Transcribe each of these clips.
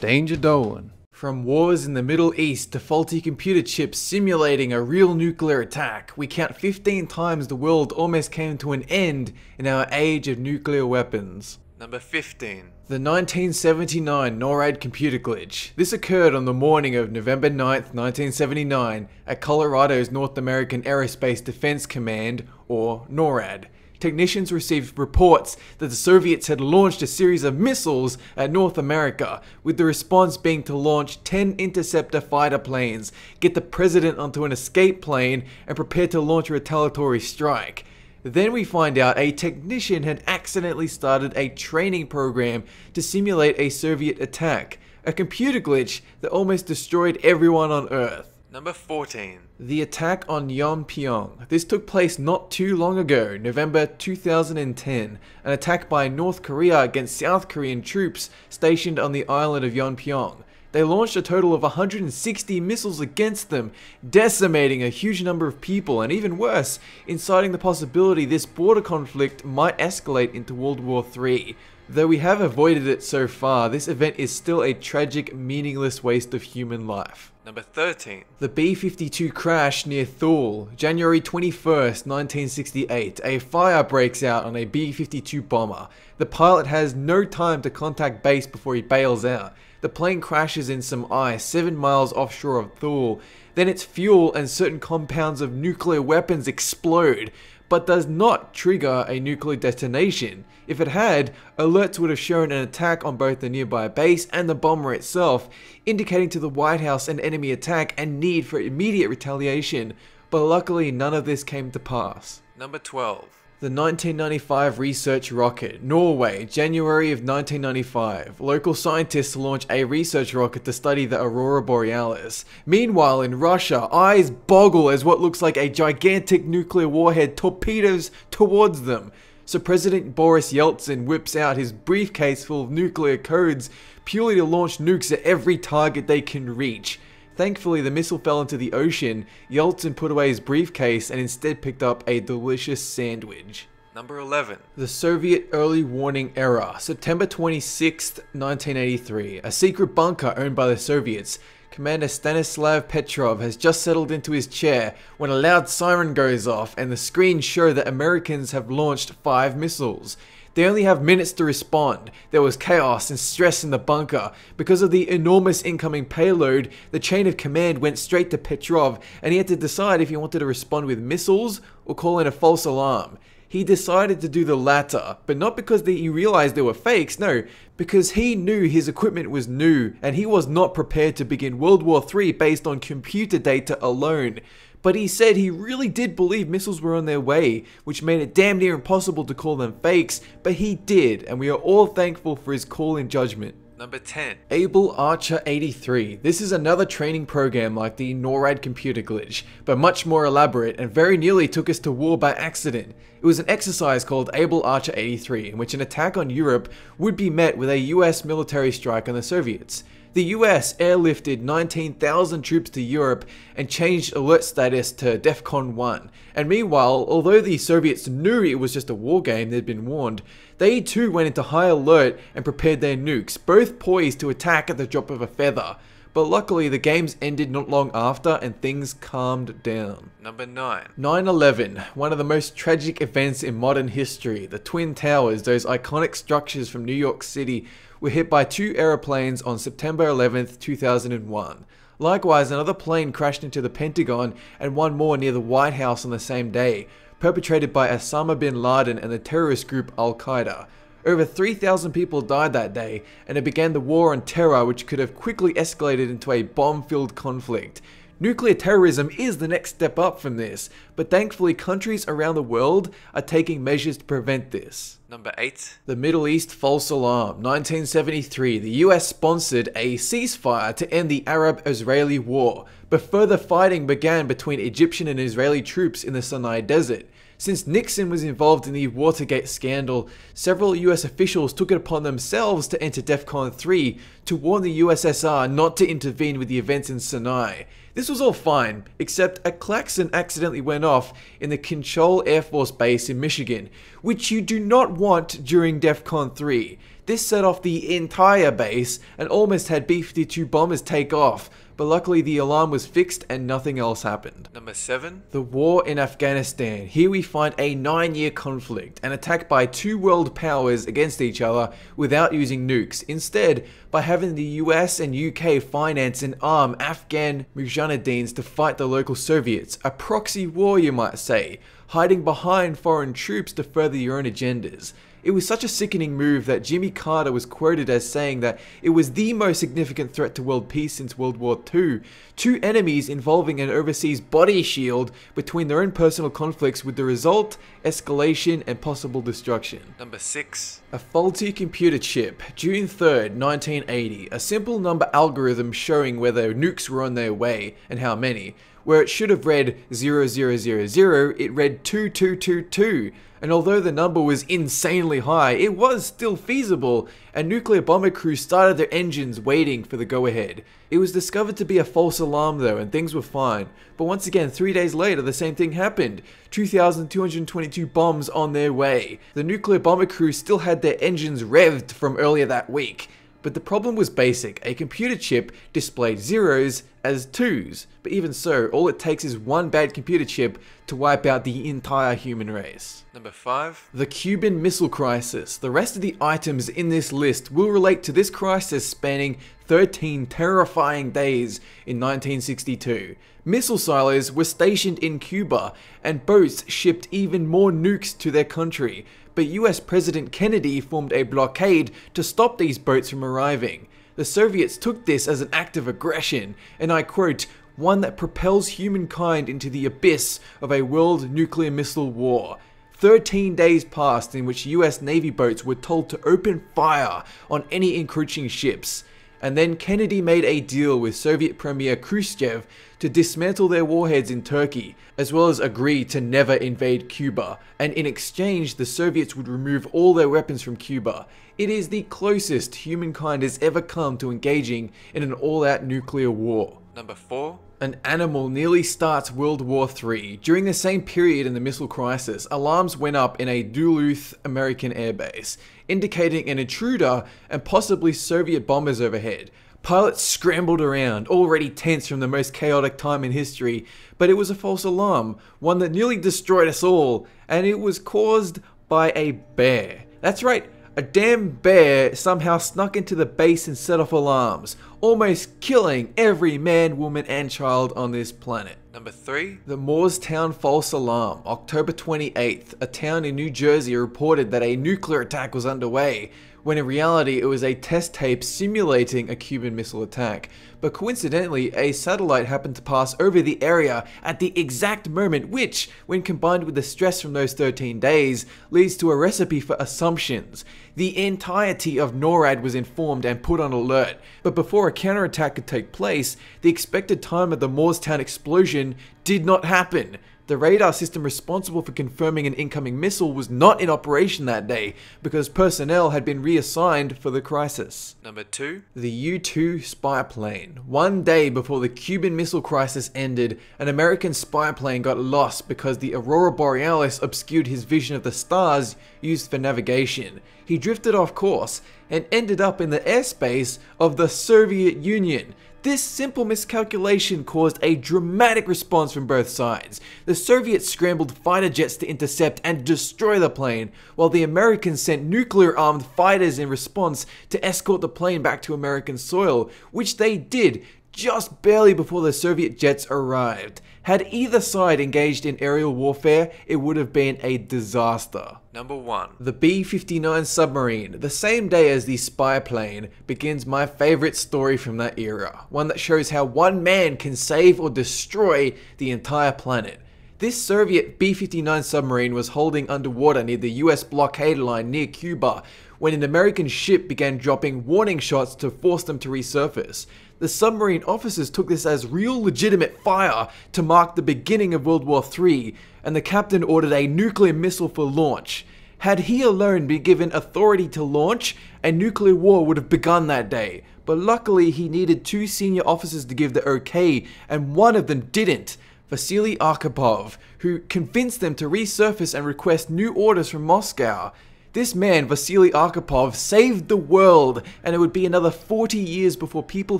Danger Dolan. From wars in the Middle East to faulty computer chips simulating a real nuclear attack, we count 15 times the world almost came to an end in our age of nuclear weapons. Number 15. The 1979 NORAD computer glitch. This occurred on the morning of November 9th, 1979 at Colorado's North American Aerospace Defense Command, or NORAD. Technicians received reports that the Soviets had launched a series of missiles at North America, with the response being to launch 10 interceptor fighter planes, get the president onto an escape plane, and prepare to launch a retaliatory strike. Then we find out a technician had accidentally started a training program to simulate a Soviet attack, a computer glitch that almost destroyed everyone on Earth. Number 14. The attack on Yong, Pyong. This took place not too long ago, November 2010, an attack by North Korea against South Korean troops stationed on the island of Pyong. They launched a total of 160 missiles against them, decimating a huge number of people, and even worse, inciting the possibility this border conflict might escalate into World War III. Though we have avoided it so far, this event is still a tragic, meaningless waste of human life. Number 13. The B52 Crash near Thule, January 21st, 1968. A fire breaks out on a B52 bomber. The pilot has no time to contact base before he bails out. The plane crashes in some ice 7 miles offshore of Thule. Then its fuel and certain compounds of nuclear weapons explode, but does not trigger a nuclear detonation. If it had, alerts would have shown an attack on both the nearby base and the bomber itself, indicating to the White House an enemy attack and need for immediate retaliation, but luckily none of this came to pass. Number 12. The 1995 research rocket, Norway, January of 1995. Local scientists launch a research rocket to study the Aurora Borealis. Meanwhile, in Russia, eyes boggle as what looks like a gigantic nuclear warhead torpedoes towards them. So President Boris Yeltsin whips out his briefcase full of nuclear codes purely to launch nukes at every target they can reach. Thankfully, the missile fell into the ocean. Yeltsin put away his briefcase and instead picked up a delicious sandwich. Number 11. The Soviet Early Warning Era, September 26, 1983. A secret bunker owned by the Soviets. Commander Stanislav Petrov has just settled into his chair when a loud siren goes off and the screens show that Americans have launched 5 missiles. They only have minutes to respond. There was chaos and stress in the bunker. Because of the enormous incoming payload, the chain of command went straight to Petrov and he had to decide if he wanted to respond with missiles or call in a false alarm. He decided to do the latter, but not because he realized they were fakes, no, because he knew his equipment was new and he was not prepared to begin World War III based on computer data alone. But he said he really did believe missiles were on their way, which made it damn near impossible to call them fakes, but he did, and we are all thankful for his call in judgment. Number 10. Abel Archer 83. This is another training program like the NORAD computer glitch, but much more elaborate and very nearly took us to war by accident. It was an exercise called Abel Archer 83, in which an attack on Europe would be met with a US military strike on the Soviets. The US airlifted 19,000 troops to Europe and changed alert status to DEFCON 1. And meanwhile, although the Soviets knew it was just a war game, they'd been warned, they too went into high alert and prepared their nukes, both poised to attack at the drop of a feather. But luckily the games ended not long after and things calmed down. Number 9. 9/11, one of the most tragic events in modern history. The Twin Towers, those iconic structures from New York City, were hit by 2 aeroplanes on September 11th, 2001. Likewise, another plane crashed into the Pentagon and one more near the White House on the same day, perpetrated by Osama bin Laden and the terrorist group Al-Qaeda. Over 3,000 people died that day, and it began the war on terror, which could have quickly escalated into a bomb-filled conflict. Nuclear terrorism is the next step up from this, but thankfully countries around the world are taking measures to prevent this. Number 8. The Middle East false alarm, 1973. The US sponsored a ceasefire to end the Arab-Israeli war, but further fighting began between Egyptian and Israeli troops in the Sinai Desert. Since Nixon was involved in the Watergate scandal, several US officials took it upon themselves to enter DEFCON 3 to warn the USSR not to intervene with the events in Sinai. This was all fine, except a klaxon accidentally went off in the Kinchol Air Force Base in Michigan, which you do not want during DEFCON 3. This set off the entire base and almost had B-52 bombers take off, but luckily the alarm was fixed and nothing else happened. Number 7. The war in Afghanistan. Here we find a 9-year conflict, an attack by two world powers against each other without using nukes. Instead, by having the US and UK finance and arm Afghan mujahideen to fight the local Soviets. A proxy war, you might say, hiding behind foreign troops to further your own agendas. It was such a sickening move that Jimmy Carter was quoted as saying that it was the most significant threat to world peace since World War II. Two enemies involving an overseas body shield between their own personal conflicts with the result, escalation and possible destruction. Number 6. A faulty computer chip. June 3rd, 1980. A simple number algorithm showing whether nukes were on their way and how many. Where it should have read 0000, it read 2222. And although the number was insanely high, it was still feasible, and nuclear bomber crews started their engines waiting for the go-ahead. It was discovered to be a false alarm though, and things were fine. But once again, 3 days later, the same thing happened. 2,222 bombs on their way. The nuclear bomber crew still had their engines revved from earlier that week. But the problem was basic. A computer chip displayed zeros as twos. But even so, all it takes is one bad computer chip to wipe out the entire human race. Number 5. The Cuban Missile Crisis. The rest of the items in this list will relate to this crisis spanning 13 terrifying days in 1962. Missile silos were stationed in Cuba, and boats shipped even more nukes to their country. But US President Kennedy formed a blockade to stop these boats from arriving. The Soviets took this as an act of aggression, and I quote, one that propels humankind into the abyss of a world nuclear missile war. 13 days passed in which US Navy boats were told to open fire on any encroaching ships. And then Kennedy made a deal with Soviet Premier Khrushchev to dismantle their warheads in Turkey, as well as agree to never invade Cuba, and in exchange the Soviets would remove all their weapons from Cuba. It is the closest humankind has ever come to engaging in an all-out nuclear war. Number 4. An animal nearly starts World War III. During the same period in the missile crisis, alarms went up in a Duluth American airbase, indicating an intruder and possibly Soviet bombers overhead. Pilots scrambled around, already tense from the most chaotic time in history, but it was a false alarm, one that nearly destroyed us all, and it was caused by a bear. That's right, a damn bear somehow snuck into the base and set off alarms, almost killing every man, woman and child on this planet. Number 3. The Moorestown false alarm. October 28th, a town in New Jersey reported that a nuclear attack was underway, when in reality it was a test tape simulating a Cuban missile attack. But coincidentally, a satellite happened to pass over the area at the exact moment which, when combined with the stress from those 13 days, leads to a recipe for assumptions. The entirety of NORAD was informed and put on alert, but before a counterattack could take place, the expected time of the Moorestown explosion did not happen. The radar system responsible for confirming an incoming missile was not in operation that day because personnel had been reassigned for the crisis. Number 2. The U-2 spy plane. 1 day before the Cuban Missile Crisis ended, an American spy plane got lost because the Aurora Borealis obscured his vision of the stars used for navigation. He drifted off course and ended up in the airspace of the Soviet Union. This simple miscalculation caused a dramatic response from both sides. The Soviets scrambled fighter jets to intercept and destroy the plane, while the Americans sent nuclear-armed fighters in response to escort the plane back to American soil, which they did just barely before the Soviet jets arrived. Had either side engaged in aerial warfare, it would have been a disaster. Number 1. The B59 Submarine. The same day as the spy plane begins my favorite story from that era, one that shows how one man can save or destroy the entire planet. This Soviet B59 submarine was holding underwater near the US blockade line near Cuba when an American ship began dropping warning shots to force them to resurface. The submarine officers took this as real legitimate fire to mark the beginning of World War III, and the captain ordered a nuclear missile for launch. Had he alone been given authority to launch, a nuclear war would have begun that day. But luckily he needed 2 senior officers to give the okay, and one of them didn't. Vasily Arkhipov, who convinced them to resurface and request new orders from Moscow. This man, Vasily Arkhipov, saved the world, and it would be another 40 years before people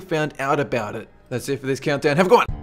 found out about it. That's it for this countdown. Have a good one!